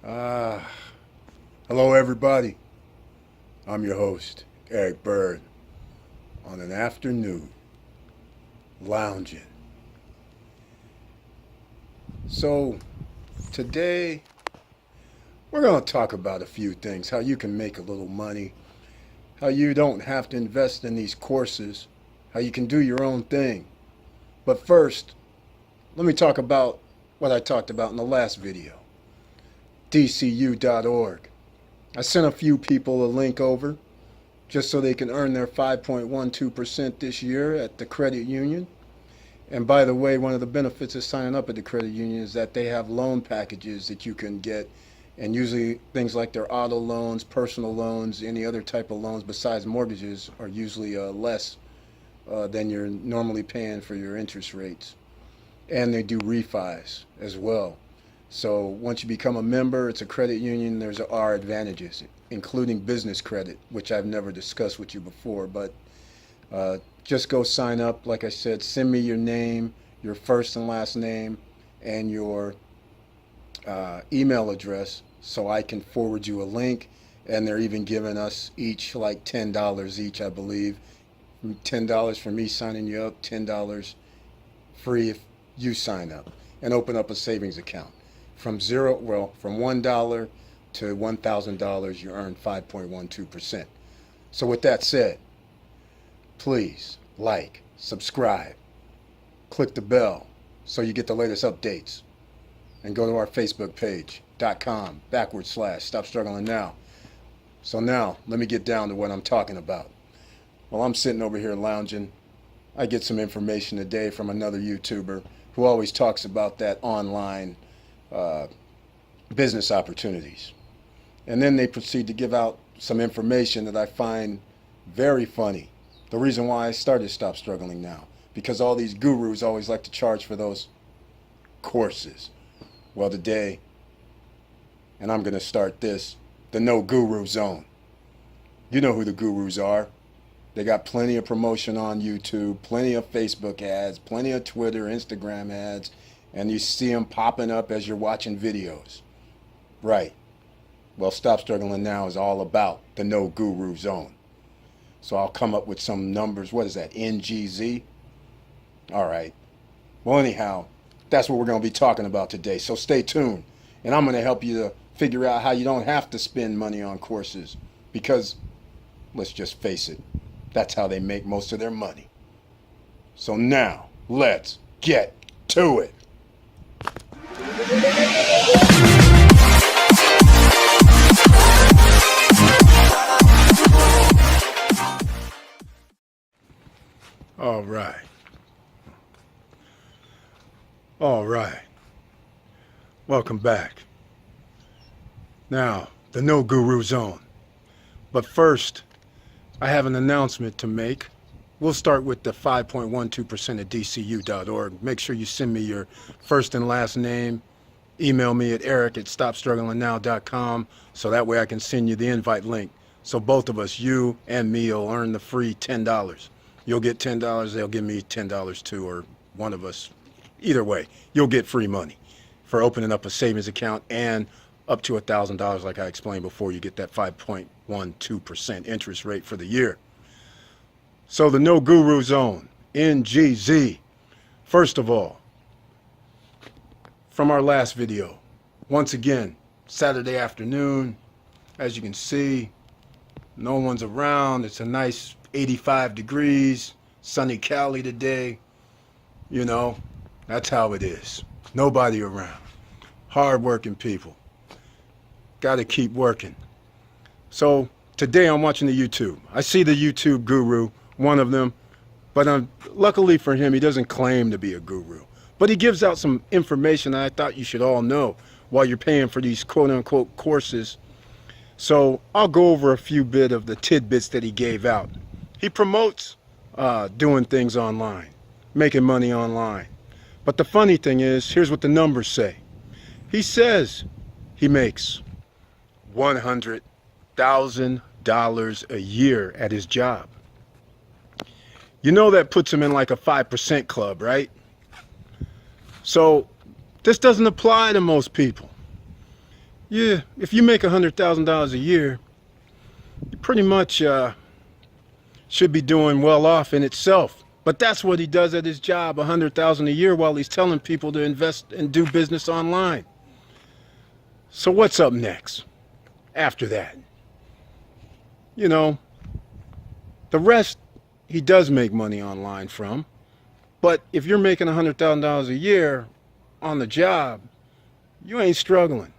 Ah, hello everybody. I'm your host, Eric Bird, on an afternoon lounging. So, today we're going to talk about a few things, how you can make a little money, how you don't have to invest in these courses, how you can do your own thing. But first, let me talk about what I talked about in the last video, dcu.org. I sent a few people a link over just so they can earn their 5.12% this year at the credit union. And by the way, one of the benefits of signing up at the credit union is that they have loan packages that you can get. And usually things like their auto loans, personal loans, any other type of loans besides mortgages are usually less than you're normally paying for your interest rates. And they do refis as well. So once you become a member, it's a credit union, there are advantages, including business credit, which I've never discussed with you before. But just go sign up. Like I said, send me your name, your first and last name, and your email address so I can forward you a link. And they're even giving us each like $10 each, I believe. $10 for me signing you up, $10 free if you sign up and open up a savings account. From $1 to $1,000, you earn 5.12%. So with that said, please like, subscribe, click the bell so you get the latest updates, and go to our Facebook page.com/Stop Struggling Now. So now let me get down to what I'm talking about. While I'm sitting over here lounging, I get some information today from another YouTuber who always talks about that online business opportunities. And then they proceed to give out some information that I find very funny. The reason why I started Stop Struggling Now, because all these gurus always like to charge for those courses. Well, today, and I'm going to start this, the No Guru Zone. You know who the gurus are. They got plenty of promotion on YouTube, plenty of Facebook ads, plenty of Twitter, Instagram ads, and you see them popping up as you're watching videos. Right. Well, Stop Struggling Now is all about the No Guru Zone. So I'll come up with some numbers. What is that? NGZ? All right. Well, anyhow, that's what we're going to be talking about today. So stay tuned. And I'm going to help you to figure out how you don't have to spend money on courses. Because, let's just face it, that's how they make most of their money. So now, let's get to it. All right. All right. Welcome back. Now, the No Guru Zone. But first, I have an announcement to make. We'll start with the 5.12% at dcu.org. Make sure you send me your first and last name. Email me at eric@stopstrugglingnow.com so that way I can send you the invite link. So both of us, you and me, will earn the free $10. You'll get $10, they'll give me $10 too, or one of us. Either way, you'll get free money for opening up a savings account, and up to $1,000, like I explained before, you get that 5.12% interest rate for the year. So the No Guru Zone, NGZ. First of all, from our last video, once again, Saturday afternoon, as you can see, no one's around. It's a nice 85 degrees, sunny Cali today. You know, that's how it is. Nobody around. Hard-working people. Got to keep working. So today I'm watching the YouTube. I see the YouTube guru, one of them, but luckily for him, he doesn't claim to be a guru. But he gives out some information that I thought you should all know while you're paying for these quote-unquote courses. So I'll go over a few bit of the tidbits that he gave out. He promotes doing things online, making money online. But the funny thing is, here's what the numbers say. He says he makes $100,000 a year at his job. You know that puts him in like a 5% club, right? So this doesn't apply to most people. Yeah, if you make $100,000 a year, you pretty much should be doing well off in itself. But that's what he does at his job, $100,000 a year, while he's telling people to invest and do business online. So what's up next after that? You know, the rest he does make money online from. But if you're making $100,000 a year on the job, you ain't struggling.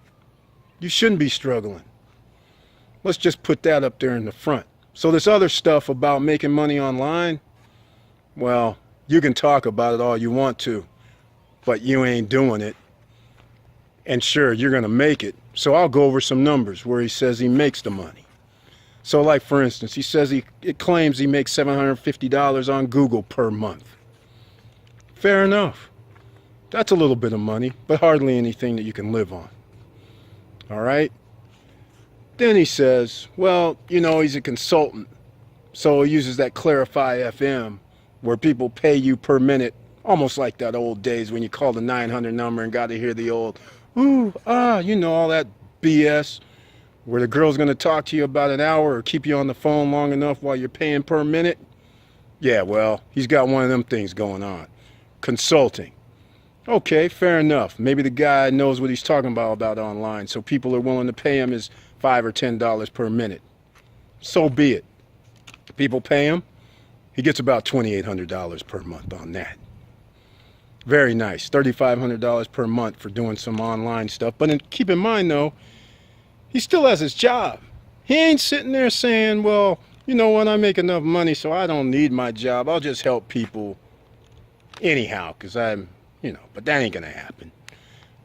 You shouldn't be struggling. Let's just put that up there in the front. So this other stuff about making money online, well, you can talk about it all you want to, but you ain't doing it. And sure, you're going to make it. So I'll go over some numbers where he says he makes the money. So like, for instance, he says it claims he makes $750 on Google per month. Fair enough. That's a little bit of money, but hardly anything that you can live on. All right? Then he says, well, you know, he's a consultant. So he uses that Clarify FM where people pay you per minute, almost like that old days when you called the 900 number and got to hear the old, ooh, ah, you know, all that BS where the girl's going to talk to you about an hour or keep you on the phone long enough while you're paying per minute. Yeah, well, he's got one of them things going on. Consulting. Okay, fair enough. Maybe the guy knows what he's talking about online, so people are willing to pay him his $5 or $10 per minute. So be it. People pay him. He gets about $2,800 per month on that. Very nice. $3,500 per month for doing some online stuff. But keep in mind, though, he still has his job. He ain't sitting there saying, well, you know what, I make enough money, so I don't need my job. I'll just help people anyhow, because I'm, you know, but that ain't going to happen.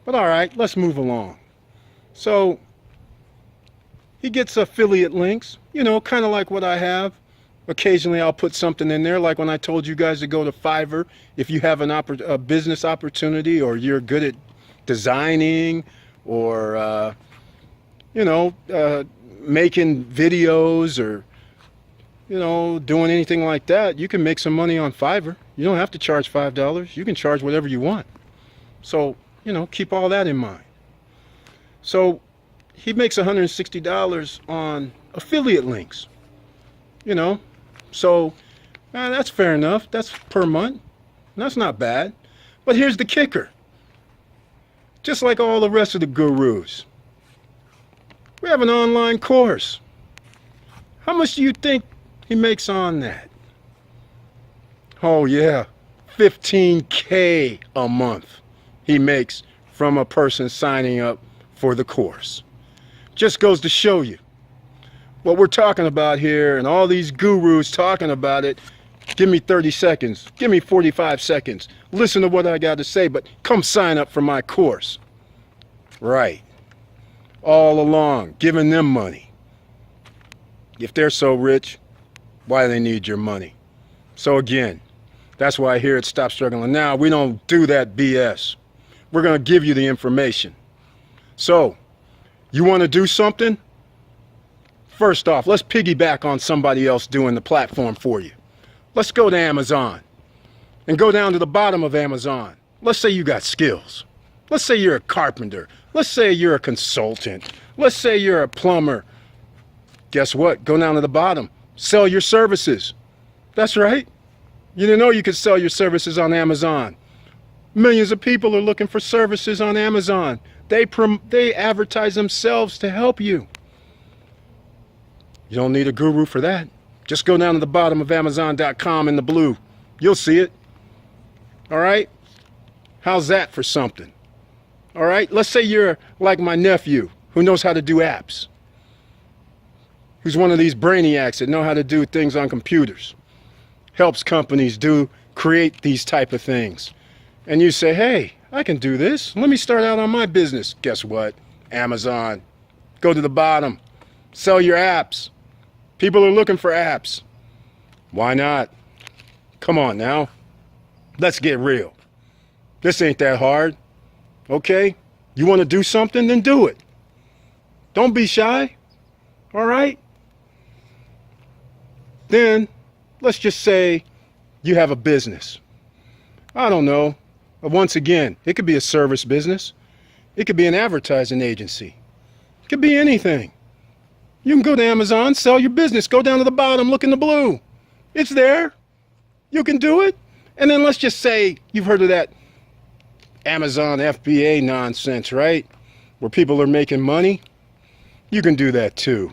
But all right, let's move along. So he gets affiliate links, you know, kind of like what I have. Occasionally I'll put something in there, like when I told you guys to go to Fiverr. If you have a business opportunity, or you're good at designing, or, you know, making videos, or, you know, doing anything like that, you can make some money on Fiverr. You don't have to charge $5. You can charge whatever you want. So, you know, keep all that in mind. So he makes $160 on affiliate links, you know. So that's fair enough. That's per month. That's not bad. But here's the kicker. Just like all the rest of the gurus, we have an online course. How much do you think he makes on that? Oh yeah, $15K a month he makes from a person signing up for the course. Just goes to show you what we're talking about here, and all these gurus talking about it. Give me 30 seconds, give me 45 seconds, listen to what I got to say, but come sign up for my course. Right. All along, giving them money. If they're so rich, why do they need your money? So again, that's why here at Stop Struggling Now, we don't do that BS. We're going to give you the information. So, you want to do something? First off, let's piggyback on somebody else doing the platform for you. Let's go to Amazon and go down to the bottom of Amazon. Let's say you got skills. Let's say you're a carpenter. Let's say you're a consultant. Let's say you're a plumber. Guess what? Go down to the bottom. Sell your services. That's right. You didn't know you could sell your services on Amazon. Millions of people are looking for services on Amazon. They advertise themselves to help you. You don't need a guru for that. Just go down to the bottom of Amazon.com in the blue. You'll see it. All right? How's that for something? All right? Let's say you're like my nephew who knows how to do apps. Who's one of these brainiacs that know how to do things on computers. Helps companies create these type of things. And you say, hey, I can do this. Let me start out on my business. Guess what? Amazon. Go to the bottom. Sell your apps. People are looking for apps. Why not? Come on now. Let's get real. This ain't that hard. Okay? You want to do something? Then do it. Don't be shy. All right? Then, let's just say you have a business. I don't know. Once again, it could be a service business. It could be an advertising agency. It could be anything. You can go to Amazon, sell your business, go down to the bottom, look in the blue. It's there. You can do it. And then let's just say you've heard of that Amazon FBA nonsense, right? Where people are making money. You can do that too.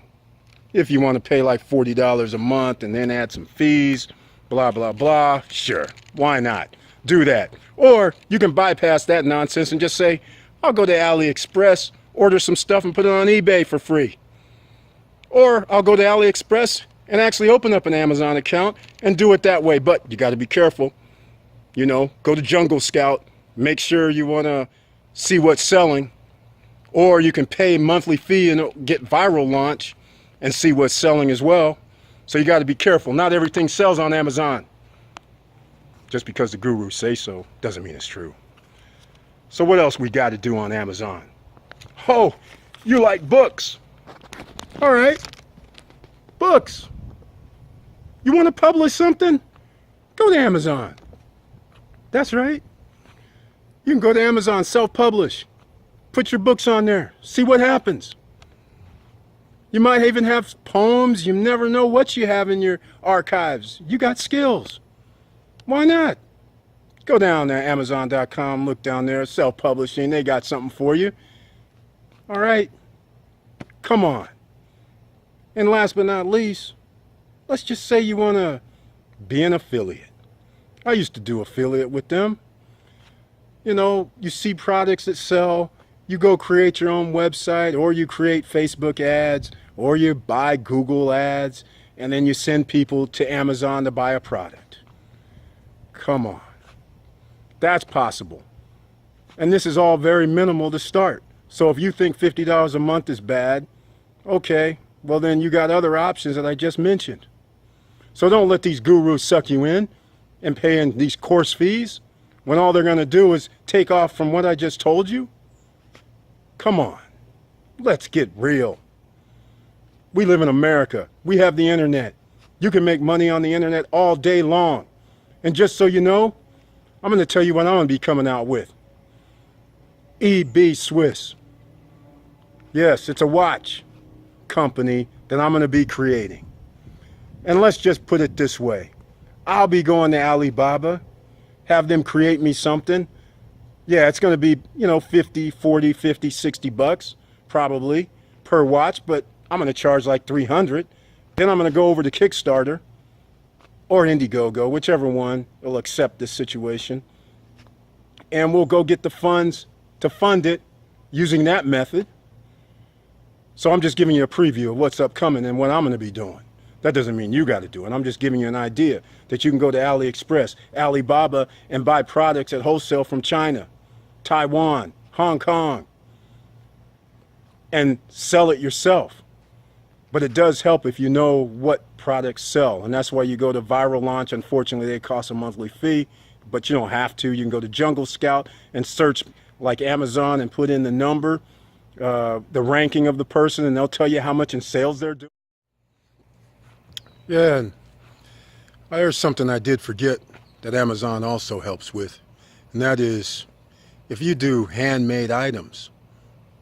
If you want to pay like $40 a month and then add some fees, blah, blah, blah, sure, why not? Do that. Or you can bypass that nonsense and just say, I'll go to AliExpress, order some stuff and put it on eBay for free. Or I'll go to AliExpress and actually open up an Amazon account and do it that way. But you got to be careful. You know, go to Jungle Scout, make sure you want to see what's selling. Or you can pay a monthly fee and get Viral Launch and see what's selling as well. So you got to be careful. Not everything sells on Amazon. Just because the gurus say so doesn't mean it's true. So what else we got to do on Amazon? Oh, you like books. All right. Books. You want to publish something? Go to Amazon. That's right. You can go to Amazon, self-publish. Put your books on there. See what happens. You might even have poems. You never know what you have in your archives. You got skills. Why not? Go down there, Amazon.com, look down there, self-publishing. They got something for you. All right. Come on. And last but not least, let's just say you want to be an affiliate. I used to do affiliate with them. You know, you see products that sell. You go create your own website, or you create Facebook ads, or you buy Google ads, and then you send people to Amazon to buy a product. Come on. That's possible. And this is all very minimal to start. So if you think $50 a month is bad, okay, well then you got other options that I just mentioned. So don't let these gurus suck you in and paying these course fees when all they're going to do is take off from what I just told you. Come on, let's get real. We live in America. We have the internet. You can make money on the internet all day long. And just so you know, I'm going to tell you what I'm going to be coming out with. EB Swiss. Yes, it's a watch company that I'm going to be creating. And let's just put it this way. I'll be going to Alibaba, have them create me something. Yeah, it's going to be, you know, 50, 40, 50, 60 bucks probably per watch, but I'm going to charge like 300. Then I'm going to go over to Kickstarter or Indiegogo, whichever one will accept this situation. And we'll go get the funds to fund it using that method. So I'm just giving you a preview of what's upcoming and what I'm going to be doing. That doesn't mean you got to do it. I'm just giving you an idea that you can go to AliExpress, Alibaba, and buy products at wholesale from China, Taiwan, Hong Kong, and sell it yourself. But it does help if you know what products sell. And that's why you go to Viral Launch. Unfortunately, they cost a monthly fee, but you don't have to. You can go to Jungle Scout and search like Amazon and put in the number, the ranking of the person, and they'll tell you how much in sales they're doing. Yeah, and there's something I did forget that Amazon also helps with, and that is if you do handmade items,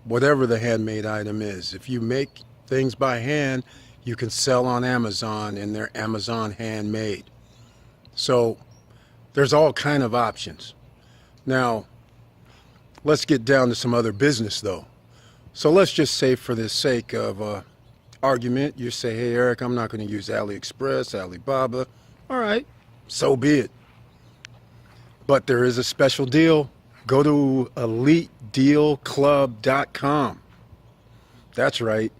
whatever the handmade item is, if you make things by hand, you can sell on Amazon and they're Amazon handmade. So there's all kind of options. Now, let's get down to some other business though. So let's just say for the sake of argument, you say, hey Eric, I'm not going to use AliExpress, Alibaba. All right, so be it. But there is a special deal. Go to EliteDealClub.com. That's right.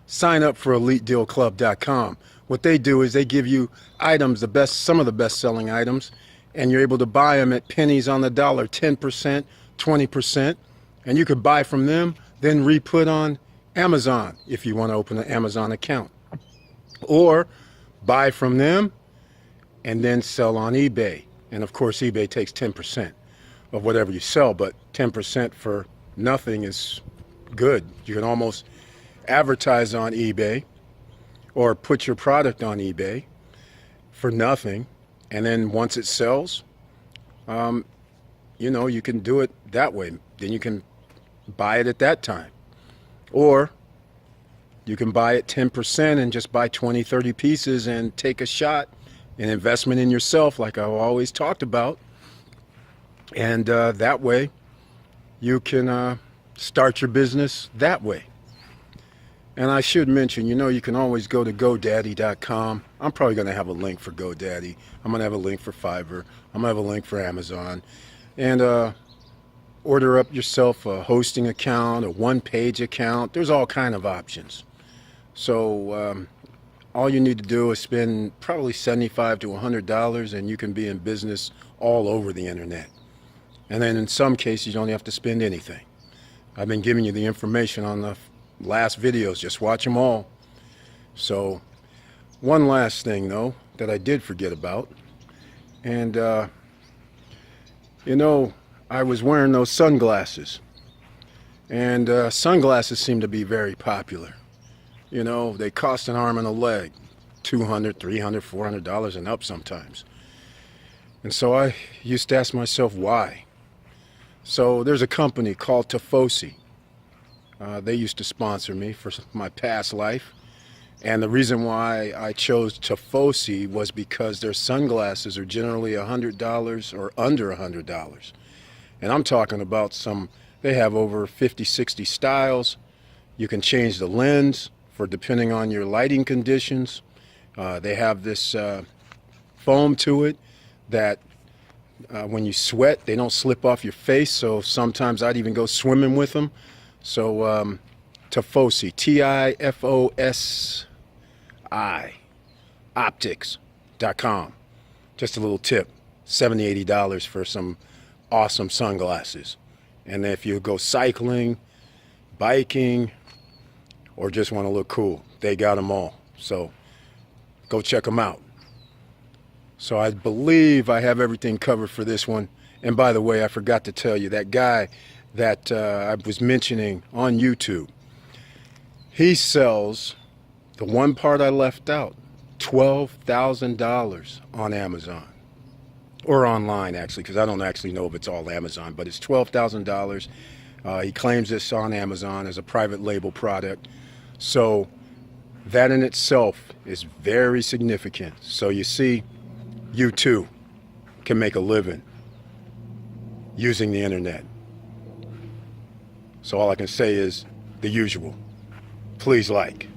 Sign up for EliteDealClub.com. What they do is they give you items, some of the best-selling items, and you're able to buy them at pennies on the dollar, 10%, 20%, and you could buy from them, then re-put on Amazon if you want to open an Amazon account, or buy from them and then sell on eBay. And of course eBay takes 10% of whatever you sell, but 10% for nothing is good. You can almost advertise on eBay or put your product on eBay for nothing, and then once it sells, you know, you can do it that way. Then you can buy it at that time. Or You can buy it 10% and just buy 20, 30 pieces and take a shot, an investment in yourself, like I've always talked about. And that way you can start your business that way. And I should mention, you can always go to GoDaddy.com. I'm probably going to have a link for GoDaddy. I'm going to have a link for Fiverr. I'm going to have a link for Amazon. And order up yourself a hosting account, a one-page account. There's all kind of options. So all you need to do is spend probably $75 to $100 and you can be in business all over the internet. And then in some cases, you don't have to spend anything. I've been giving you the information on the last videos. Just watch them all. So one last thing, though, that I did forget about. And, I was wearing those sunglasses. And sunglasses seem to be very popular. They cost an arm and a leg. $200, $300, $400 and up sometimes. And so I used to ask myself why. So there's a company called Tifosi. They used to sponsor me for my past life. And the reason why I chose Tifosi was because their sunglasses are generally $100 or under $100. And I'm talking about they have over 50, 60 styles. You can change the lens for depending on your lighting conditions. They have this foam to it that when you sweat, they don't slip off your face. So sometimes I'd even go swimming with them. So Tifosi, Tifosi, optics.com. Just a little tip, $70, $80 for some awesome sunglasses. And if you go cycling, biking, or just want to look cool, they got them all. So go check them out. So I believe I have everything covered for this one. And by the way, I forgot to tell you, that guy that I was mentioning on YouTube, he sells the one part I left out, $12,000 on Amazon. Or online, actually, because I don't actually know if it's all Amazon, but it's $12,000. He claims this on Amazon as a private label product. So that in itself is very significant. So you see, you too can make a living using the internet. So all I can say is the usual. Please like,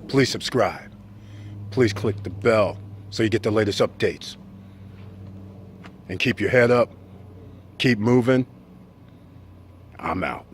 please subscribe, please click the bell so you get the latest updates. And keep your head up, keep moving. I'm out.